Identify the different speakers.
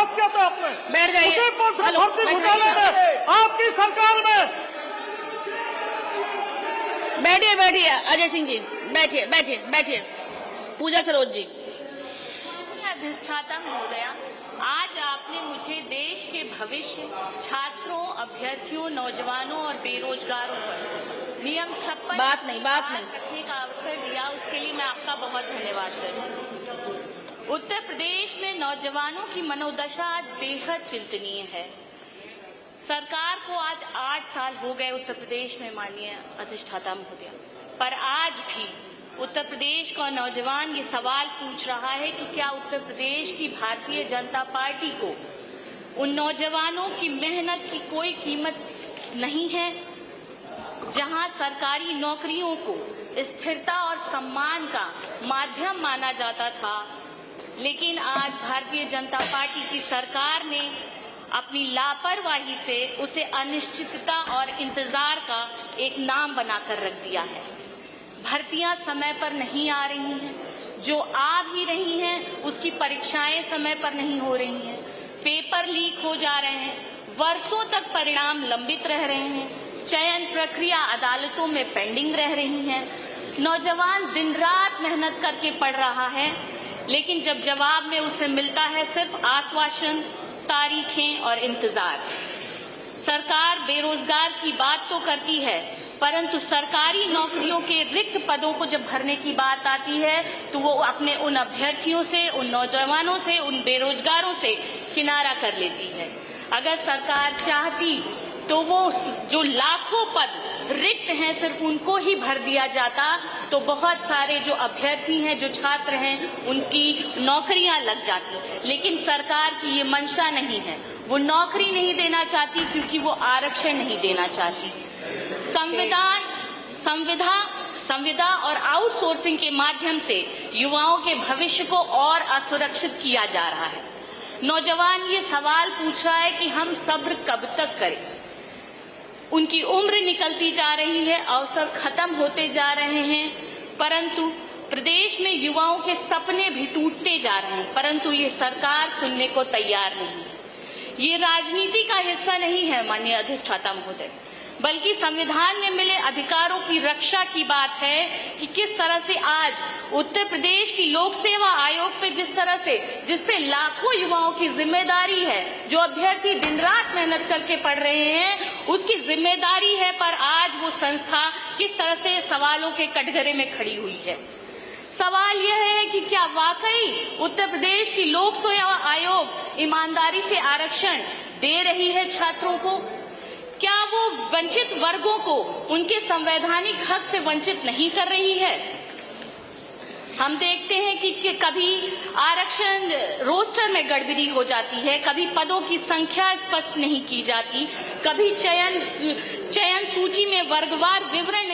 Speaker 1: बर्खास्त किया था आपने।
Speaker 2: बैठ जाइए।
Speaker 1: भर्ती घोटाले में आपकी सरकार में।
Speaker 2: बैठिए बैठिए अजय सिंह जी, बैठिए बैठिए बैठिए। पूजा सरोज जी।
Speaker 3: अधिष्ठाता महोदया, आज आपने मुझे देश के भविष्य, छात्रों, अभ्यर्थियों, नौजवानों और बेरोजगारों पर नियम 56
Speaker 2: बात नहीं
Speaker 3: रखने का अवसर दिया, उसके लिए मैं आपका बहुत धन्यवाद करती हूँ। उत्तर प्रदेश में नौजवानों की मनोदशा आज बेहद चिंतनीय है। सरकार को आज 8 साल हो गए उत्तर प्रदेश में, माननीय अधिष्ठाता महोदया, पर आज भी उत्तर प्रदेश का नौजवान ये सवाल पूछ रहा है कि क्या उत्तर प्रदेश की भारतीय जनता पार्टी को उन नौजवानों की मेहनत की कोई कीमत नहीं है। जहां सरकारी नौकरियों को स्थिरता और सम्मान का माध्यम माना जाता था, लेकिन आज भारतीय जनता पार्टी की सरकार ने अपनी लापरवाही से उसे अनिश्चितता और इंतजार का एक नाम बनाकर रख दिया है। भर्तियां समय पर नहीं आ रही हैं, जो आ भी रही हैं उसकी परीक्षाएं समय पर नहीं हो रही हैं, पेपर लीक हो जा रहे हैं, वर्षों तक परिणाम लंबित रह रहे हैं, चयन प्रक्रिया अदालतों में पेंडिंग रह रही है। नौजवान दिन रात मेहनत करके पढ़ रहा है, लेकिन जब जवाब में उसे मिलता है सिर्फ आश्वासन, तारीखें और इंतजार। सरकार बेरोजगार की बात तो करती है, परंतु सरकारी नौकरियों के रिक्त पदों को जब भरने की बात आती है तो वो अपने उन अभ्यर्थियों से, उन नौजवानों से, उन बेरोजगारों से किनारा कर लेती है। अगर सरकार चाहती तो वो जो लाखों पद रिक्त हैं सिर्फ उनको ही भर दिया जाता, तो बहुत सारे जो अभ्यर्थी हैं, जो छात्र हैं, उनकी नौकरियां लग जाती। लेकिन सरकार की ये मंशा नहीं है, वो नौकरी नहीं देना चाहती क्योंकि वो आरक्षण नहीं देना चाहती। संविदा और आउटसोर्सिंग के माध्यम से युवाओं के भविष्य को और असुरक्षित किया जा रहा है। नौजवान ये सवाल पूछ रहा है कि हम सब्र कब तक करें। उनकी उम्र निकलती जा रही है, अवसर खत्म होते जा रहे हैं, परंतु प्रदेश में युवाओं के सपने भी टूटते जा रहे हैं, परंतु ये सरकार सुनने को तैयार नहीं है। ये राजनीति का हिस्सा नहीं है माननीय अधिष्ठाता महोदय, बल्कि संविधान में मिले अधिकारों की रक्षा की बात है कि किस तरह से आज उत्तर प्रदेश की लोक सेवा आयोग पे जिस पे लाखों युवाओं की जिम्मेदारी है, जो अभ्यर्थी दिन रात मेहनत करके पढ़ रहे हैं, उसकी जिम्मेदारी है, पर आज वो संस्था किस तरह से सवालों के कटघरे में खड़ी हुई है। सवाल यह है कि क्या वाकई उत्तर प्रदेश की लोक सेवा आयोग ईमानदारी से आरक्षण दे रही है छात्रों को? क्या वो वंचित वर्गों को उनके संवैधानिक हक से वंचित नहीं कर रही है? हम देखते हैं कि कभी आरक्षण रोस्टर में गड़बड़ी हो जाती है, कभी पदों की संख्या स्पष्ट नहीं की जाती, कभी चयन सूची में वर्गवार विवरण